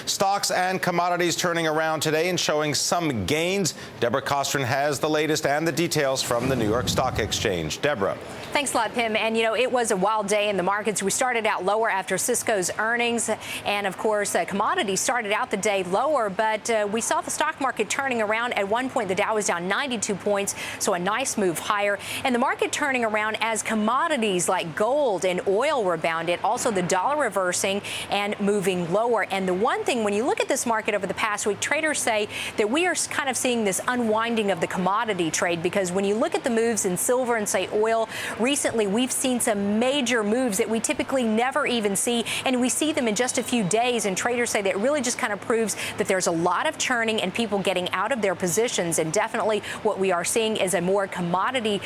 Stocks and commodities turning around today and showing some gains. Deborah Kostroun has the latest and the details from the New York Stock Exchange. Deborah. Thanks a lot, Pimm. And, it was a wild day in the markets. We started out lower after Cisco's earnings. And, of course, commodities started out the day lower. But we saw the stock market turning around. At one point, the Dow was down 92 points, so a nice move higher. And the market turning around as commodities like gold and oil rebounded. Also, the dollar reversing and moving lower. And the one thing, when you look at this market over the past week, traders say that we are kind of seeing this unwinding of the commodity trade, because when you look at the moves in silver and, say, oil, recently we've seen some major moves that we typically never even see, and we see them in just a few days. And traders say that it really just kind of proves that there's a lot of churning and people getting out of their positions. And definitely what we are seeing is a more commodity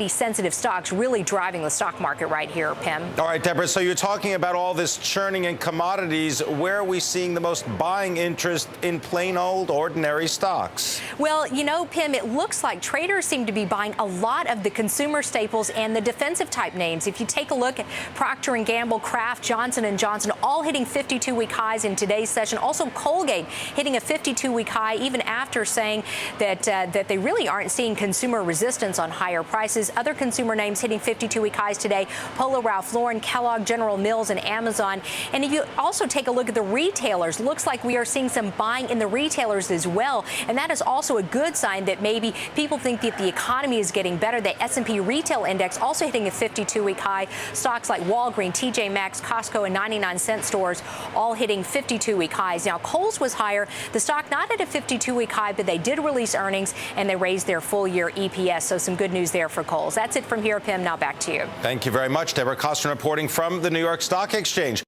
sensitive stocks really driving the stock market right here, Pimm. All right, Deborah, so you're talking about all this churning in commodities. Where are we seeing the most buying interest in plain old ordinary stocks? Well, Pimm, it looks like traders seem to be buying a lot of the consumer staples and the defensive type names. If you take a look at Procter & Gamble, Kraft, Johnson & Johnson, all hitting 52-week highs in today's session. Also, Colgate hitting a 52-week high, even after saying that they really aren't seeing consumer resistance on higher prices. Other consumer names hitting 52-week highs today: Polo Ralph Lauren, Kellogg, General Mills, and Amazon. And if you also take a look at the retailers, looks like we are seeing some buying in the retailers as well. And that is also a good sign that maybe people think that the economy is getting better. The S&P Retail Index also hitting a 52-week high. Stocks like Walgreens, TJ Maxx, Costco, and 99-cent stores all hitting 52-week highs. Now, Kohl's was higher. The stock not at a 52-week high, but they did release earnings, and they raised their full-year EPS. So some good news there for Kohl's. That's it from here, Pimm. Now back to you. Thank you very much, Deborah Kostroun, reporting from the New York Stock Exchange.